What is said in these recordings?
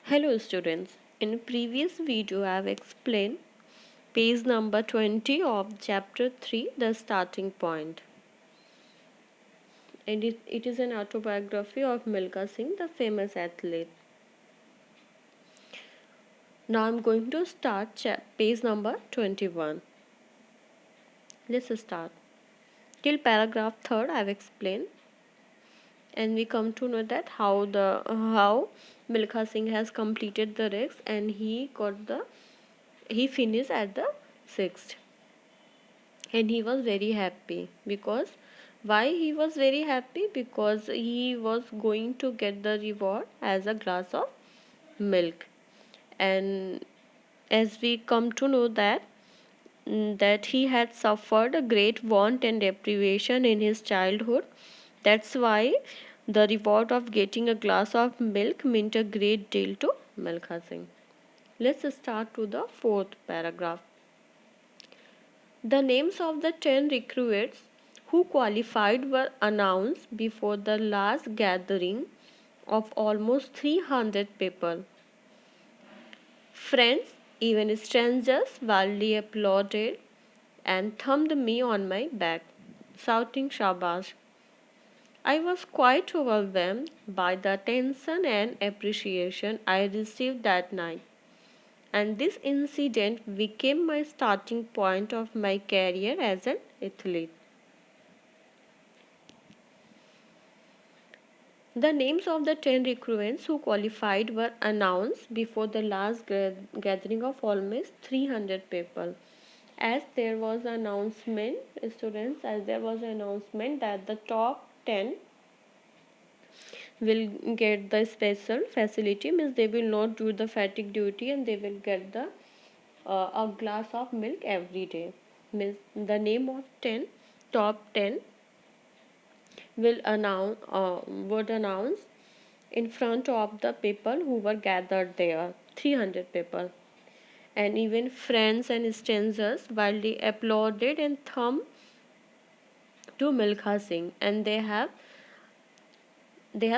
Hello students, in previous video I have explained page number 20 of chapter 3, the starting point. And it is an autobiography of Milkha Singh, the famous athlete. Now I am going to start page number 21. Let's start. Till paragraph 3rd I have explained, and we come to know that how Milkha Singh has completed the race and he finished at the 6th. And he was very happy because why he was very happy? Because he was going to get the reward as a glass of milk. And as we come to know that he had suffered a great want and deprivation in his childhood, that's why the reward of getting a glass of milk meant a great deal to Milkha Singh. Let's start to the 4th paragraph. The names of the 10 recruits who qualified were announced before the last gathering of almost 300 people. Friends, even strangers, wildly applauded and thumped me on my back, shouting Shabash. I was quite overwhelmed by the attention and appreciation I received that night, and this incident became my starting point of my career as an athlete. The names of the 10 recruits who qualified were announced before the last gathering of almost 300 people. As there was an announcement, that the top 10 will get the special facility, means they will not do the fatigue duty and they will get the a glass of milk every day. Means the name of 10 top 10 would announce in front of the people who were gathered there, 300 people. And even friends and strangers wildly applauded and thumped to Milkha Singh, and they have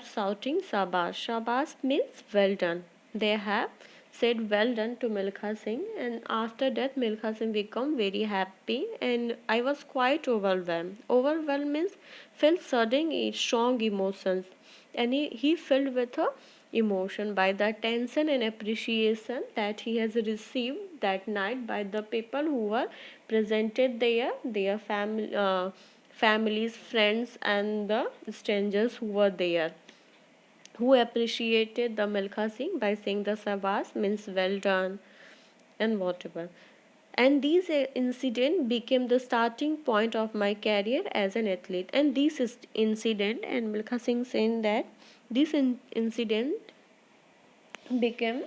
shouting Shabash. Shabash means well done. They have said well done to Milkha Singh, and after that Milkha Singh became very happy, and I was quite overwhelmed. Overwhelmed means felt sudden strong emotions, and he filled with a emotion by the attention and appreciation that he has received that night by the people who were presented there, their families, friends, and the strangers who were there, who appreciated the Milkha Singh by saying the Sabas means well done and whatever. And this incident became the starting point of my career as an athlete. And this incident, and Milkha Singh saying that this incident became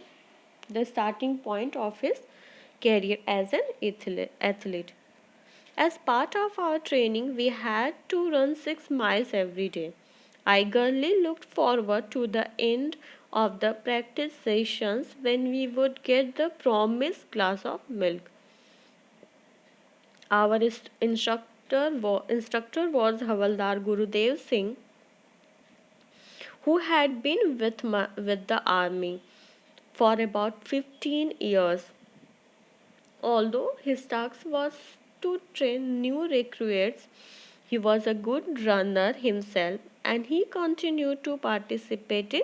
the starting point of his career as an athlete. As part of our training, we had to run 6 miles every day. I eagerly looked forward to the end of the practice sessions when we would get the promised glass of milk. Our instructor was Havaldar Gurudev Singh, who had been with the army for about 15 years. Although his task was to train new recruits, he was a good runner himself and he continued to participate in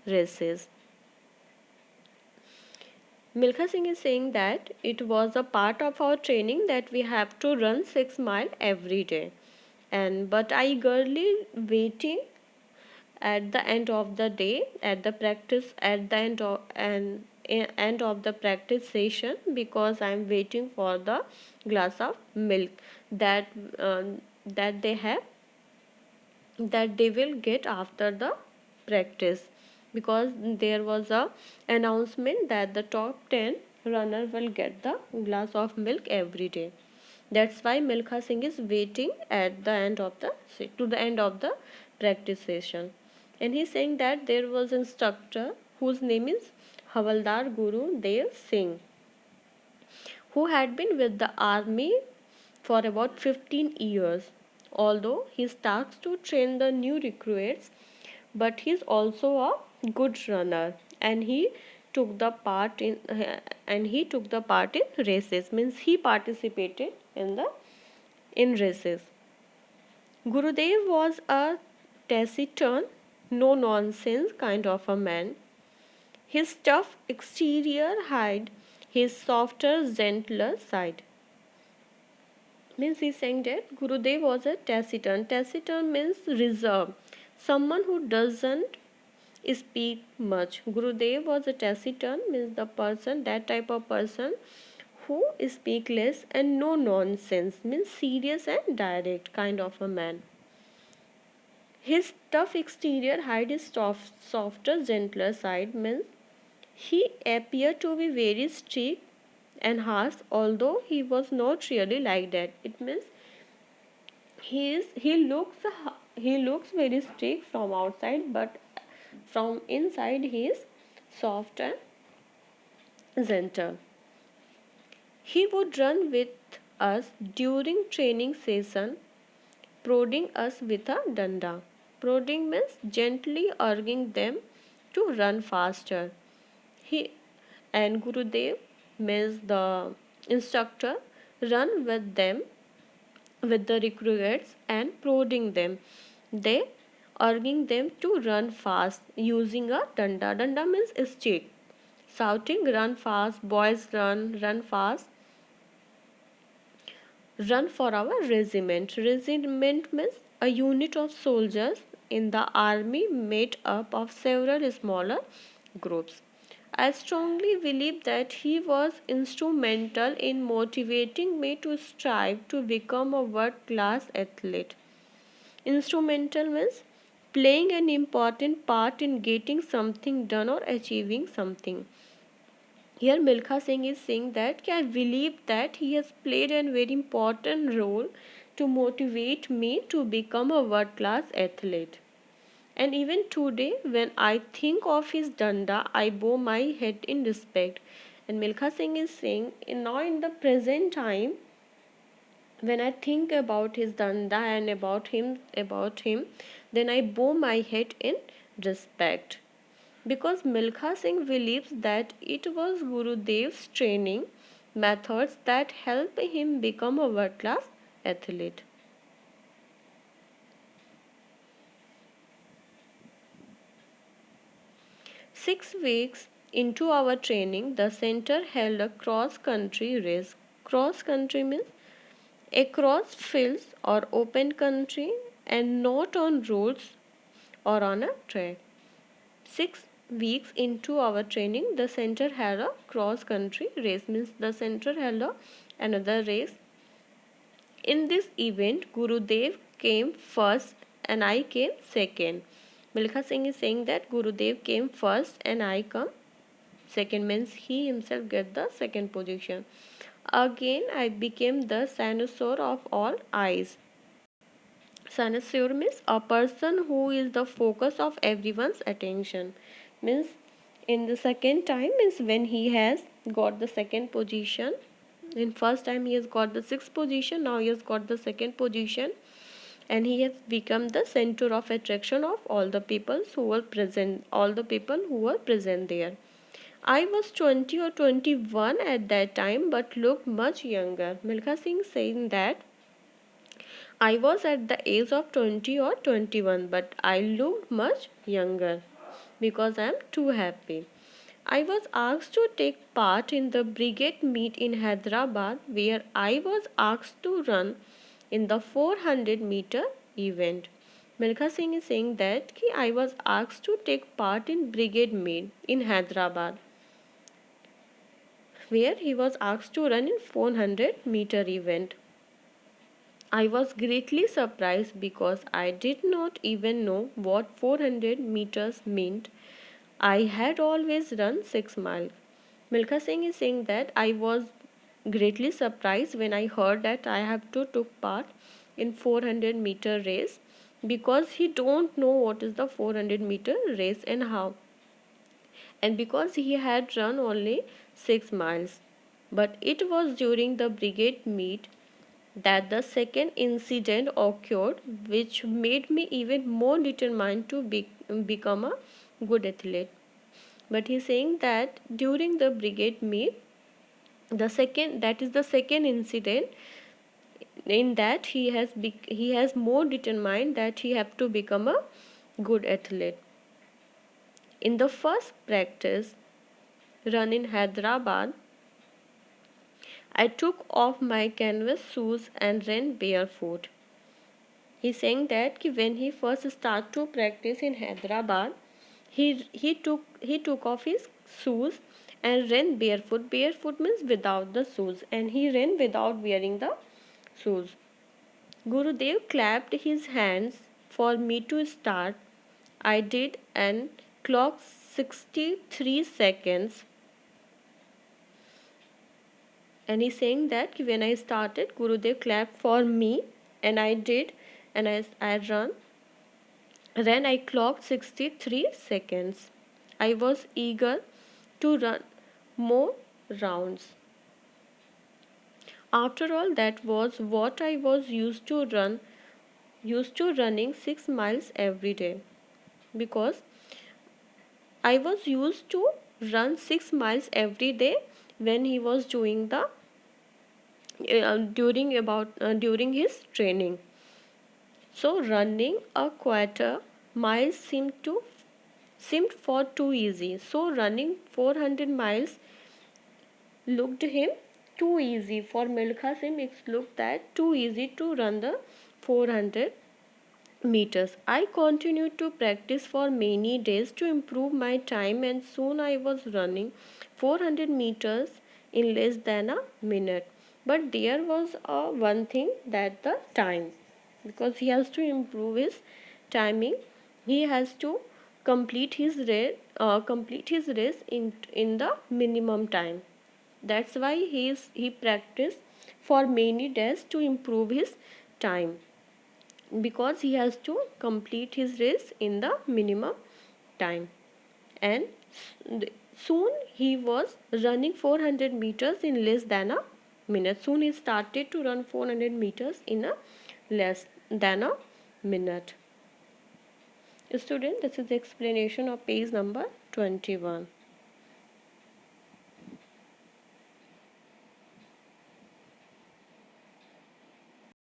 races. Milkha Singh is saying that it was a part of our training that we have to run 6 miles every day. And but I eagerly waiting at the end of the day, at the end of the practice session, because I am waiting for the glass of milk that uh, that they have that they will get after the practice, because there was a announcement that the top 10 runner will get the glass of milk every day. That's why Milkha Singh is waiting at the end of the end of the practice session. And he's saying that there was an instructor whose name is Havaldar Guru Dev Singh, who had been with the army for about 15 years. Although he starts to train the new recruits, but he's also a good runner, and he took the part in races, means he participated in races. Gurudev was a taciturn, no nonsense kind of a man. His tough exterior hid his softer, gentler side. Means he's saying that Gurudev was a taciturn. Taciturn means reserved, someone who doesn't speak much. Gurudev was a taciturn, means the person, that type of person who speak less and no nonsense, means serious and direct kind of a man. His tough exterior hid his softer, gentler side, means he appeared to be very strict and harsh, although he was not really like that. It means he looks very strict from outside, but from inside he is soft and gentle. He would run with us during training session, prodding us with a danda. Prodding means gently urging them to run faster. He and Gurudev means the instructor run with them, with the recruits, and prodding them. They urging them to run fast using a danda. Danda means stick. Shouting, run fast, boys run, run fast, run for our regiment. Regiment means a unit of soldiers in the army made up of several smaller groups. I strongly believe that he was instrumental in motivating me to strive to become a world class athlete. Instrumental means playing an important part in getting something done or achieving something. Here Milkha Singh is saying that I believe that he has played a very important role to motivate me to become a world class athlete. And even today, when I think of his danda, I bow my head in respect. And Milkha Singh is saying, now in the present time, when I think about his danda and about him, then I bow my head in respect. Because Milkha Singh believes that it was Gurudev's training methods that helped him become a world class athlete. 6 weeks into our training, the center held a cross country race. Cross country means across fields or open country and not on roads or on a track. 6 weeks into our training, the center held a cross country race, means the center held another race. In this event, Gurudev came first and I came second. Milkha Singh is saying that Gurudev came first and I come second, means he himself get the second position. Again, I became the cynosure of all eyes. Cynosure means a person who is the focus of everyone's attention. Means in the second time, means when he has got the second position. In first time he has got the sixth position, now he has got the second position, and he has become the center of attraction of all the people who were present, there. I was 20 or 21 at that time but looked much younger. Milkha Singh saying that I was at the age of 20 or 21 but I looked much younger because I am too happy. I was asked to take part in the brigade meet in Hyderabad where I was asked to run in the 400-meter event. Milkha Singh is saying that I was asked to take part in brigade meet in Hyderabad where he was asked to run in 400-meter event. I was greatly surprised because I did not even know what 400 meters meant. I had always run 6 miles. Milkha Singh is saying that I was greatly surprised when I heard that I have to take part in 400-meter race because he don't know what is the 400-meter race and how, and because he had run only 6 miles. But it was during the brigade meet that the second incident occurred, which made me even more determined to become a good athlete. But he's saying that during the brigade meet, the second incident in that he has more determined that he have to become a good athlete. In the first practice run in Hyderabad, I took off my canvas shoes and ran barefoot. He's saying that when he first started to practice in Hyderabad, he took off his shoes and ran barefoot. Barefoot means without the shoes, and he ran without wearing the shoes. Gurudev clapped his hands for me to start. I did and clocked 63 seconds. And he's saying that when I started, Gurudev clapped for me and I did, and I ran, I clocked 63 seconds. I was eager to run more rounds. After all, that was what I was used to running 6 miles every day, because I was used to run 6 miles every day when he was doing the during his training. So running a quarter mile seemed for too easy. So running 400 miles looked him too easy. For Milkha Singh, it looked that too easy to run the 400 meters. I continued to practice for many days to improve my time, and soon I was running 400 meters in less than a minute. But there was one thing, that the time, because he has to improve his timing. He has to complete his race in the minimum time. That's why he practiced for many days to improve his time, because he has to complete his race in the minimum time. And soon he was running 400 meters in less than a minute. Soon he started to run 400 meters in a less than a minute. Student, this is the explanation of page number 21.